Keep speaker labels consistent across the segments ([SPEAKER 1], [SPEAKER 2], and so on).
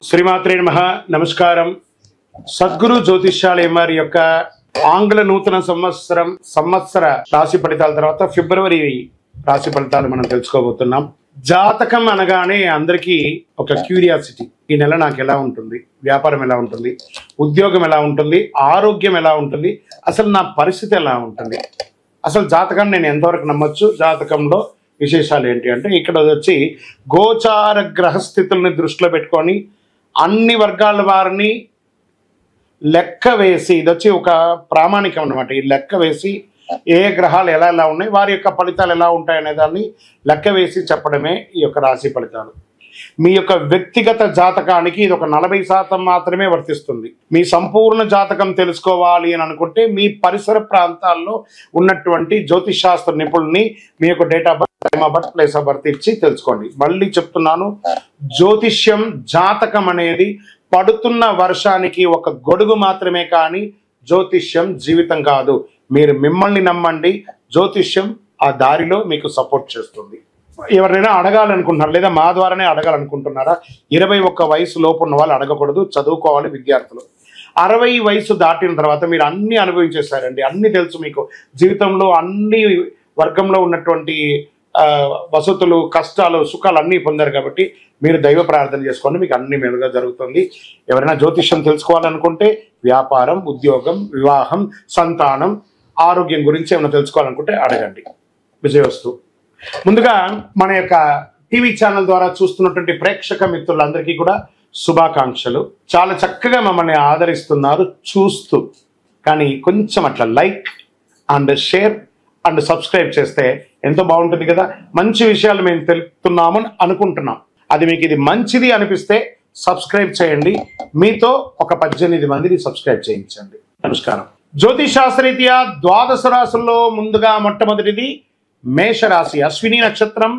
[SPEAKER 1] శ్రీమాత్రే నమః. నమస్కారం. సద్గురు జ్యోతిష్యాలయం వారి యొక్క ఆంగ్ల నూతన సంవత్సర రాశి ఫలితాల తర్వాత ఫిబ్రవరి రాశి ఫలితాలు మనం తెలుసుకోబోతున్నాం. జాతకం అనగానే అందరికీ ఒక క్యూరియాసిటీ, ఈ నెల నాకు ఎలా ఉంటుంది, వ్యాపారం ఎలా ఉంటుంది, ఉద్యోగం ఎలా ఉంటుంది, ఆరోగ్యం ఎలా ఉంటుంది, అసలు నా పరిస్థితి ఎలా ఉంటుంది, అసలు జాతకాన్ని నేను ఎంతవరకు నమ్మొచ్చు, జాతకంలో విశేషాలు ఏంటి అంటే ఇక్కడ వచ్చి గోచార గ్రహస్థితుల్ని దృష్టిలో పెట్టుకొని అన్ని వర్గాల వారిని లెక్క వేసి, ఇది వచ్చి ఒక ప్రామాణికం అన్నమాట. ఈ లెక్క వేసి ఏ గ్రహాలు ఎలా ఎలా ఉన్నాయి, వారి యొక్క ఫలితాలు ఎలా ఉంటాయనే దాన్ని లెక్క వేసి చెప్పడమే ఈ యొక్క రాశి ఫలితాలు. మీ యొక్క వ్యక్తిగత జాతకానికి ఇది ఒక 40% మాత్రమే వర్తిస్తుంది. మీ సంపూర్ణ జాతకం తెలుసుకోవాలి అని అనుకుంటే మీ పరిసర ప్రాంతాల్లో ఉన్నటువంటి జ్యోతిషాస్త్ర నిపుణుల్ని మీ యొక్క date of birth, time of birth, place of birth ఇచ్చి తెలుసుకోండి. మళ్ళీ చెప్తున్నాను, జ్యోతిష్యం జాతకం అనేది పడుతున్న వర్షానికి ఒక గొడుగు మాత్రమే, కానీ జ్యోతిష్యం జీవితం కాదు. మీరు మిమ్మల్ని నమ్మండి, జ్యోతిష్యం ఆ దారిలో మీకు సపోర్ట్ చేస్తుంది. ఎవరైనా అడగాలనుకుంటున్నారు లేదా మా ద్వారానే అడగాలనుకుంటున్నారా? 21 వయసు లోపు ఉన్న వాళ్ళు అడగకూడదు, చదువుకోవాలి విద్యార్థులు. 60 వయసు దాటిన తర్వాత మీరు అన్ని అనుభవించేశారండి, అన్ని తెలుసు మీకు. జీవితంలో అన్ని వర్గంలో ఉన్నటువంటి వసతులు, కష్టాలు, సుఖాలు అన్నీ పొందారు కాబట్టి మీరు దైవ ప్రార్థన చేసుకోండి, మీకు అన్ని మేలుగా జరుగుతుంది. ఎవరైనా జ్యోతిష్యం తెలుసుకోవాలనుకుంటే వ్యాపారం, ఉద్యోగం, వివాహం, సంతానం, ఆరోగ్యం గురించి ఏమైనా తెలుసుకోవాలనుకుంటే అడగండి. విజయవస్తు. ముందుగా మన యొక్క టీవీ ఛానల్ ద్వారా చూస్తున్నటువంటి ప్రేక్షక మిత్రులందరికీ కూడా శుభాకాంక్షలు. చాలా చక్కగా మమ్మల్ని ఆదరిస్తున్నారు చూస్తూ, కానీ కొంచెం అట్లా like and share and subscribe చేస్తే ఎంతో బాగుంటుంది కదా. మంచి విషయాలు మేము తెలుపుతున్నామని అనుకుంటున్నాం. అది మీకు ఇది మంచిది అనిపిస్తే సబ్స్క్రైబ్ చేయండి. మీతో ఒక 18 మందిని సబ్స్క్రైబ్ చేయించండి. నమస్కారం. జ్యోతిషాస్త్రరీత్యా ద్వాదశ రాశుల్లో ముందుగా మొట్టమొదటిది మేషరాశి. అశ్విని నక్షత్రం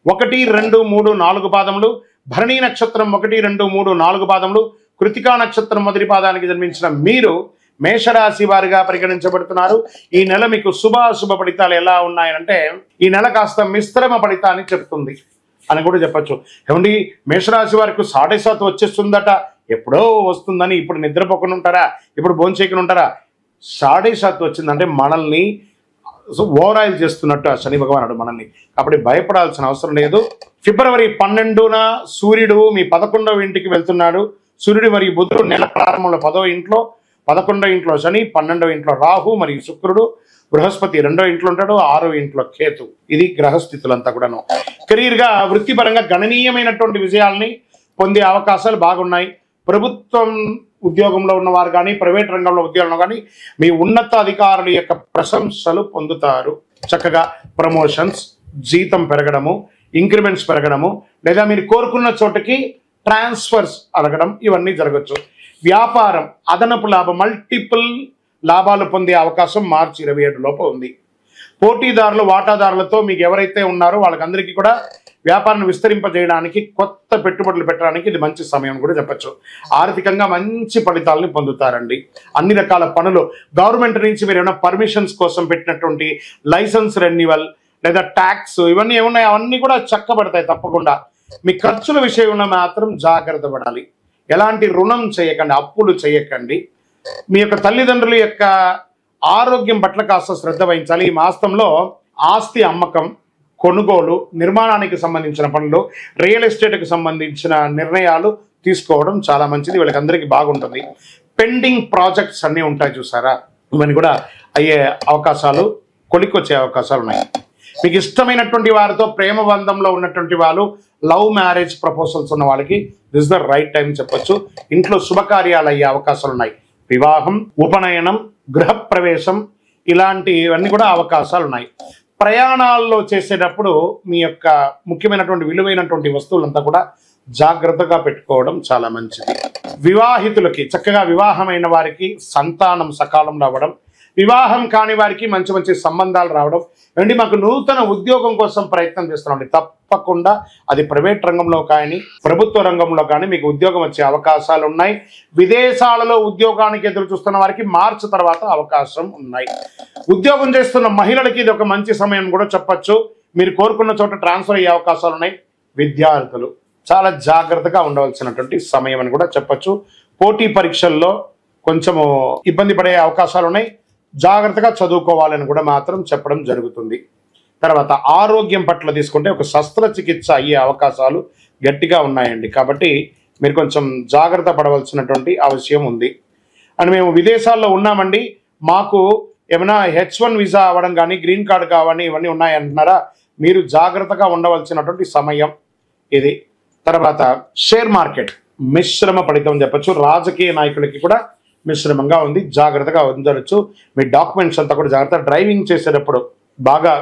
[SPEAKER 1] 1, 2, 3, 4 పాదములు, భరణి నక్షత్రం 1, 2, 3, 4 పాదములు, కృతికా నక్షత్రం మొదటి పాదానికి జన్మించిన మీరు మేషరాశి వారిగా పరిగణించబడుతున్నారు. ఈ నెల మీకు శుభాశుభ ఫలితాలు ఎలా ఉన్నాయంటే, ఈ నెల కాస్త మిశ్రమ ఫలితాన్ని చెప్తుంది అని కూడా చెప్పచ్చు. ఏమండి, మేషరాశి వారికి 7.5 వచ్చేస్తుందట, ఎప్పుడో వస్తుందని ఇప్పుడు నిద్రపోకుండా ఉంటారా, ఇప్పుడు భోంచేయకుండా ఉంటారా? 7.5 వచ్చిందంటే మనల్ని ఓవరాయిల్ చేస్తున్నట్టు ఆ శని భగవానుడు మనల్ని, కాబట్టి భయపడాల్సిన అవసరం లేదు. ఫిబ్రవరి 12న సూర్యుడు మీ 11వ ఇంటికి వెళ్తున్నాడు. సూర్యుడు మరియు బుధుడు నెల ప్రారంభంలో 10వ ఇంట్లో, 11వ ఇంట్లో శని, 12వ ఇంట్లో రాహు మరియు శుక్రుడు, బృహస్పతి 2వ ఇంట్లో ఉంటాడు, 6వ ఇంట్లో కేతు. ఇది గ్రహస్థితులంతా కూడాను. కెరీర్గా, వృత్తిపరంగా గణనీయమైనటువంటి విజయాల్ని పొందే అవకాశాలు బాగున్నాయి. ప్రభుత్వం ఉద్యోగంలో ఉన్నవారు కానీ, ప్రైవేట్ రంగంలో ఉద్యోగంలో కానీ మీ ఉన్నత అధికారుల యొక్క ప్రశంసలు పొందుతారు. చక్కగా ప్రమోషన్స్, జీతం పెరగడము, ఇంక్రిమెంట్స్ పెరగడము, లేదా మీరు కోరుకున్న చోటకి ట్రాన్స్ఫర్స్ అడగడం, ఇవన్నీ జరగచ్చు. వ్యాపారం అదనపు లాభం, మల్టిపుల్ లాభాలు పొందే అవకాశం మార్చి 27 లోపు ఉంది. పోటీదారులు, వాటాదారులతో మీకు ఎవరైతే ఉన్నారో వాళ్ళకందరికీ కూడా వ్యాపారాన్ని విస్తరింపజేయడానికి, కొత్త పెట్టుబడులు పెట్టడానికి ఇది మంచి సమయం కూడా చెప్పచ్చు. ఆర్థికంగా మంచి ఫలితాలని పొందుతారండి. అన్ని రకాల పనులు, గవర్నమెంట్ నుంచి మీరు ఏమైనా పర్మిషన్స్ కోసం పెట్టినటువంటి లైసెన్స్ రెన్యువల్ లేదా ట్యాక్స్, ఇవన్నీ ఏమున్నాయి అవన్నీ కూడా చక్కబడతాయి తప్పకుండా. మీ ఖర్చుల విషయంలో మాత్రం జాగ్రత్త పడాలి. ఎలాంటి రుణం చేయకండి, అప్పులు చేయకండి. మీ యొక్క తల్లిదండ్రుల యొక్క ఆరోగ్యం పట్ల కాస్త శ్రద్ధ వహించాలి. ఈ మాసంలో ఆస్తి అమ్మకం, కొనుగోలు, నిర్మాణానికి సంబంధించిన పనులు, రియల్ ఎస్టేట్కి సంబంధించిన నిర్ణయాలు తీసుకోవడం చాలా మంచిది. వీళ్ళకందరికీ బాగుంటుంది. పెండింగ్ ప్రాజెక్ట్స్ అన్నీ ఉంటాయి చూసారా, ఇవన్నీ కూడా అయ్యే అవకాశాలు, కొలిక్కొచ్చే అవకాశాలు ఉన్నాయి. మీకు ఇష్టమైనటువంటి వారితో ప్రేమ బంధంలో ఉన్నటువంటి వాళ్ళు, లవ్ మ్యారేజ్ ప్రపోజల్స్ ఉన్న వాళ్ళకి దిస్ ద రైట్ టైం చెప్పొచ్చు. ఇంట్లో శుభకార్యాలు అయ్యే అవకాశాలు ఉన్నాయి. వివాహం, ఉపనయనం, గృహప్రవేశం ఇలాంటివన్నీ కూడా అవకాశాలు ఉన్నాయి. ప్రయాణాల్లో చేసేటప్పుడు మీ యొక్క ముఖ్యమైనటువంటి విలువైనటువంటి వస్తువులంతా కూడా జాగ్రత్తగా పెట్టుకోవడం చాలా మంచిది. వివాహితులకి, చక్కగా వివాహమైన వారికి సంతానం సకాలంలో అవ్వడం, వివాహం కాని వారికి మంచి మంచి సంబంధాలు రావడం. అండి, మాకు నూతన ఉద్యోగం కోసం ప్రయత్నం చేస్తున్నామండి, తప్పకుండా అది ప్రైవేట్ రంగంలో కానీ ప్రభుత్వ రంగంలో కానీ మీకు ఉద్యోగం వచ్చే అవకాశాలు ఉన్నాయి. విదేశాలలో ఉద్యోగానికి ఎదురు చూస్తున్న వారికి మార్చి తర్వాత అవకాశం ఉన్నాయి. ఉద్యోగం చేస్తున్న మహిళలకి ఇది ఒక మంచి సమయం కూడా చెప్పచ్చు. మీరు కోరుకున్న చోట ట్రాన్స్ఫర్ అయ్యే అవకాశాలు ఉన్నాయి. విద్యార్థులు చాలా జాగ్రత్తగా ఉండవలసినటువంటి సమయం అని కూడా చెప్పొచ్చు. పోటీ పరీక్షల్లో కొంచెము ఇబ్బంది పడే అవకాశాలు ఉన్నాయి, జాగ్రత్తగా చదువుకోవాలని కూడా మాత్రం చెప్పడం జరుగుతుంది. తర్వాత ఆరోగ్యం పట్ల తీసుకుంటే ఒక శస్త్రచికిత్స అయ్యే అవకాశాలు గట్టిగా ఉన్నాయండి, కాబట్టి మీరు కొంచెం జాగ్రత్త పడవలసినటువంటి అవసరం ఉంది. అండ్ మేము విదేశాల్లో ఉన్నామండి, మాకు ఏమైనా H1 వీసా అవ్వడం కానీ గ్రీన్ కార్డు కావని ఇవన్నీ ఉన్నాయంటున్నారా, మీరు జాగ్రత్తగా ఉండవలసినటువంటి సమయం ఇది. తర్వాత షేర్ మార్కెట్ మిశ్రమ ఫలితం చెప్పచ్చు, రాజకీయ నాయకులకి కూడా మిశ్రమంగా ఉంది, జాగ్రత్తగా ఉండవచ్చు. మీ డాక్యుమెంట్స్ అంతా కూడా జాగ్రత్త. డ్రైవింగ్ చేసేటప్పుడు బాగా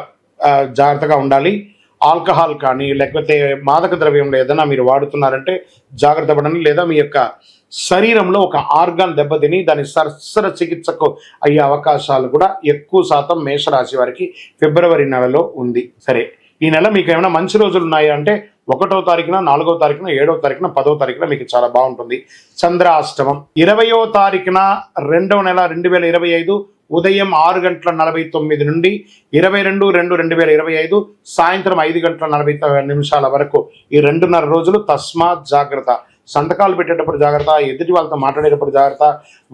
[SPEAKER 1] జాగ్రత్తగా ఉండాలి. ఆల్కహాల్ కానీ లేకపోతే మాదక ద్రవ్యంలో ఏదైనా మీరు వాడుతున్నారంటే జాగ్రత్త పడండి. లేదా మీ యొక్క శరీరంలో ఒక ఆర్గాన్ దెబ్బతిని దాని శస్త్రచికిత్సకు అయ్యే అవకాశాలు కూడా ఎక్కువ శాతం మేషరాశి వారికి ఫిబ్రవరి నెలలో ఉంది. సరే, ఈ నెల మీకు ఏమైనా మంచి రోజులు ఉన్నాయా అంటే 1వ తారీఖున, 4వ తారీఖున, 7వ తారీఖున, 10వ తారీఖున మీకు చాలా బాగుంటుంది. చంద్రాష్టమం 20వ తారీఖున 2వ నెల 2025 ఉదయం 6:49 నుండి 22/2/2025 సాయంత్రం 5:40 వరకు ఈ 2.5 రోజులు తస్మాత్ జాగ్రత్త. సంతకాలు పెట్టేటప్పుడు జాగ్రత్త, ఎదుటి వాళ్ళతో మాట్లాడేటప్పుడు జాగ్రత్త,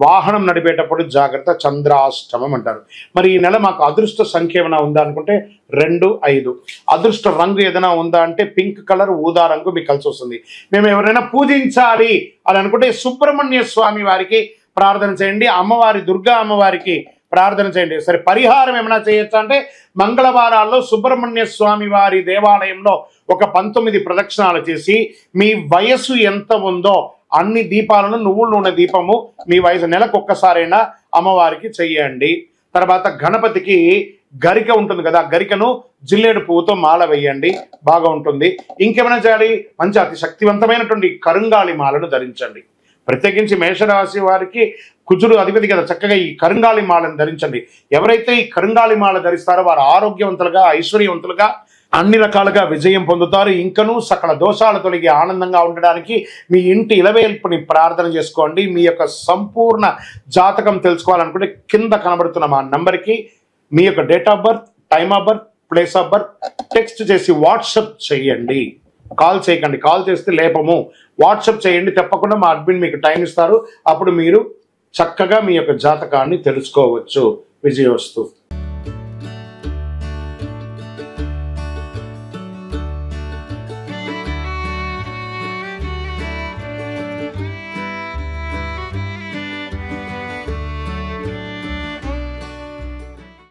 [SPEAKER 1] వాహనం నడిపేటప్పుడు జాగ్రత్త. చంద్రాష్టమం అంటారు. మరి ఈ నెల మాకు అదృష్ట సంఖ్య ఏమైనా ఉందా అనుకుంటే 2, 5. అదృష్ట రంగు ఏదైనా ఉందా అంటే పింక్ కలర్, ఊదా రంగు మీకు కలిసి వస్తుంది. మేము ఎవరైనా పూజించాలి అని అనుకుంటే సుబ్రహ్మణ్య స్వామి వారికి ప్రార్థన చేయండి, అమ్మవారి దుర్గా అమ్మవారికి ప్రార్థన చేయండి. సరే, పరిహారం ఏమైనా చేయొచ్చు అంటే మంగళవారాల్లో సుబ్రహ్మణ్య స్వామి వారి దేవాలయంలో ఒక 19 ప్రదక్షిణాలు చేసి మీ వయస్సు ఎంత ఉందో అన్ని దీపాలను నువ్వుల నూనె దీపము మీ వయసు నెలకు ఒక్కసారైనా అమ్మవారికి చెయ్యండి. తర్వాత గణపతికి గరిక ఉంటుంది కదా, గరికను జిల్లేడు పువ్వుతో మాల వేయండి, బాగా ఉంటుంది. ఇంకేమైనా చేయాలి, మంచి అతి శక్తివంతమైనటువంటి కరుంగాళి మాలను ధరించండి. ప్రత్యేకించి మేషరాశి వారికి కుజుడు అధిపతి కదా, చక్కగా ఈ కరుంగాళి మాలను ధరించండి. ఎవరైతే ఈ కరుంగాళి మాల ధరిస్తారో వారు ఆరోగ్యవంతులుగా, ఐశ్వర్యవంతులుగా, అన్ని రకాలుగా విజయం పొందుతారు. ఇంకనూ సకల దోషాలు తొలగి ఆనందంగా ఉండడానికి మీ ఇంటి ఇలవేల్పుని ప్రార్థన చేసుకోండి. మీ యొక్క సంపూర్ణ జాతకం తెలుసుకోవాలనుకుంటే కింద కనబడుతున్న మా నంబర్కి మీ యొక్క date of birth, time of birth, place of birth text చేసి వాట్సాప్ చేయండి. కాల్ చేయకండి, కాల్ చేస్తే లేపము. వాట్సాప్ చేయండి, తప్పకుండా మా అడ్మిన్ మీకు టైం ఇస్తారు. అప్పుడు మీరు చక్కగా మీ యొక్క జాతకాన్ని తెలుసుకోవచ్చు. విజయోస్తు.